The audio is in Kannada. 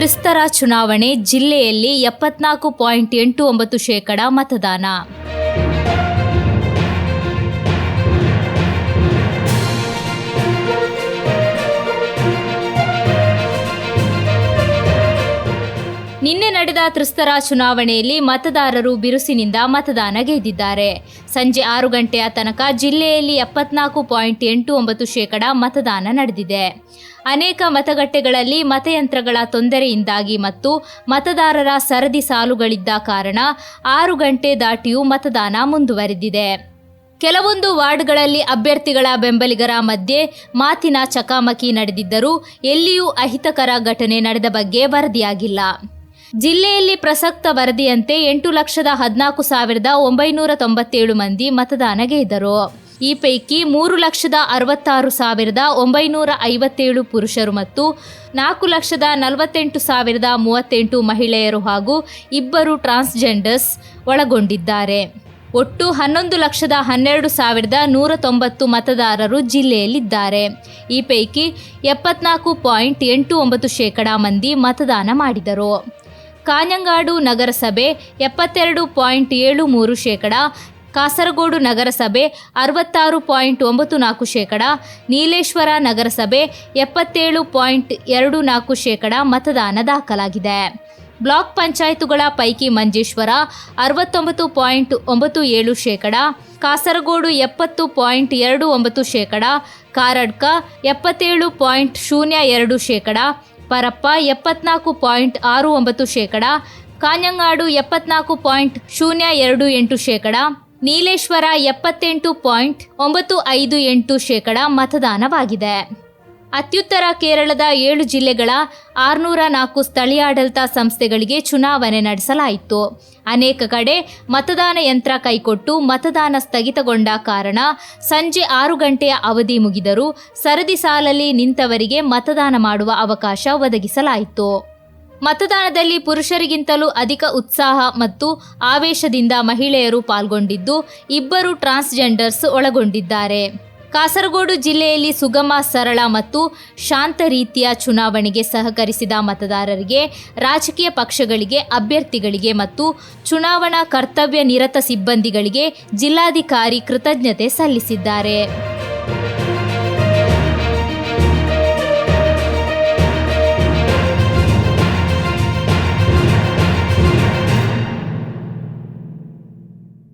ತ್ರಿಸ್ತರ ಚುನಾವಣೆ, ಜಿಲ್ಲೆಯಲ್ಲಿ 74.89% ಮತದಾನ. ನಿನ್ನೆ ನಡೆದ ತ್ರಿಸ್ತರ ಚುನಾವಣೆಯಲ್ಲಿ ಮತದಾರರು ಬಿರುಸಿನಿಂದ ಮತದಾನ ಗೆದ್ದಿದ್ದಾರೆ. ಸಂಜೆ 6 ಗಂಟೆಯ ತನಕ ಜಿಲ್ಲೆಯಲ್ಲಿ 74.89% ಮತದಾನ ನಡೆದಿದೆ. ಅನೇಕ ಮತಗಟ್ಟೆಗಳಲ್ಲಿ ಮತಯಂತ್ರಗಳ ತೊಂದರೆಯಿಂದಾಗಿ ಮತ್ತು ಮತದಾರರ ಸರದಿ ಸಾಲುಗಳಿದ್ದ ಕಾರಣ 6 ಗಂಟೆ ದಾಟಿಯೂ ಮತದಾನ ಮುಂದುವರೆದಿದೆ. ಕೆಲವೊಂದು ವಾರ್ಡ್ಗಳಲ್ಲಿ ಅಭ್ಯರ್ಥಿಗಳ ಬೆಂಬಲಿಗರ ಮಧ್ಯೆ ಮಾತಿನ ಚಕಮಕಿ ನಡೆದಿದ್ದರೂ ಎಲ್ಲಿಯೂ ಅಹಿತಕರ ಘಟನೆ ನಡೆದ ಬಗ್ಗೆ ವರದಿಯಾಗಿಲ್ಲ. ಜಿಲ್ಲೆಯಲ್ಲಿ ಪ್ರಸಕ್ತ ವರದಿಯಂತೆ 8,14,997 ಮಂದಿ ಮತದಾನ ಗೆದ್ದರು. ಈ ಪೈಕಿ 3,66,957 ಪುರುಷರು ಮತ್ತು 4,48,038 ಮಹಿಳೆಯರು ಹಾಗೂ 2 ಟ್ರಾನ್ಸ್ಜೆಂಡರ್ಸ್ ಒಳಗೊಂಡಿದ್ದಾರೆ. ಒಟ್ಟು 11,12,190 ಮತದಾರರು ಜಿಲ್ಲೆಯಲ್ಲಿದ್ದಾರೆ. ಈ ಪೈಕಿ 74.89% ಮಂದಿ ಮತದಾನ ಮಾಡಿದರು. ಕಾಞಂಗಾಡು ನಗರಸಭೆ 72.73%, ಕಾಸರಗೋಡು ನಗರಸಭೆ 66.94%, ನೀಲೇಶ್ವರ ನಗರಸಭೆ 77.24% ಮತದಾನ ದಾಖಲಾಗಿದೆ. ಬ್ಲಾಕ್ ಪಂಚಾಯತುಗಳ ಪೈಕಿ ಮಂಜೇಶ್ವರ 69.97%, ಕಾಸರಗೋಡು 70.29%, ಕಾರಡ್ಕ 77.02%, ಪರಪ್ಪ 74.69%, ಕಾಞಂಗಾಡು 74.028%, ನೀಲೇಶ್ವರ 78.958% ಮತದಾನವಾಗಿದೆ. ಅತ್ಯುತ್ತರ ಕೇರಳದ 7 ಜಿಲ್ಲೆಗಳ 604 ಸ್ಥಳೀಯಾಡಳಿತ ಸಂಸ್ಥೆಗಳಿಗೆ ಚುನಾವಣೆ ನಡೆಸಲಾಯಿತು. ಅನೇಕ ಕಡೆ ಮತದಾನ ಯಂತ್ರ ಕೈಕೊಟ್ಟು ಮತದಾನ ಸ್ಥಗಿತಗೊಂಡ ಕಾರಣ ಸಂಜೆ 6 ಗಂಟೆಯ ಅವಧಿ ಮುಗಿದರೂ ಸರದಿ ಸಾಲಲ್ಲಿ ನಿಂತವರಿಗೆ ಮತದಾನ ಮಾಡುವ ಅವಕಾಶ ಒದಗಿಸಲಾಯಿತು. ಮತದಾನದಲ್ಲಿ ಪುರುಷರಿಗಿಂತಲೂ ಅಧಿಕ ಉತ್ಸಾಹ ಮತ್ತು ಆವೇಶದಿಂದ ಮಹಿಳೆಯರು ಪಾಲ್ಗೊಂಡಿದ್ದು 2 ಟ್ರಾನ್ಸ್ಜೆಂಡರ್ಸ್ ಒಳಗೊಂಡಿದ್ದಾರೆ. ಕಾಸರಗೋಡು ಜಿಲ್ಲೆಯಲ್ಲಿ ಸುಗಮ, ಸರಳ ಮತ್ತು ಶಾಂತ ರೀತಿಯ ಚುನಾವಣೆಗೆ ಸಹಕರಿಸಿದ ಮತದಾರರಿಗೆ, ರಾಜಕೀಯ ಪಕ್ಷಗಳಿಗೆ, ಅಭ್ಯರ್ಥಿಗಳಿಗೆ ಮತ್ತು ಚುನಾವಣಾ ಕರ್ತವ್ಯ ನಿರತ ಸಿಬ್ಬಂದಿಗಳಿಗೆ ಜಿಲ್ಲಾಧಿಕಾರಿ ಕೃತಜ್ಞತೆ ಸಲ್ಲಿಸಿದ್ದಾರೆ.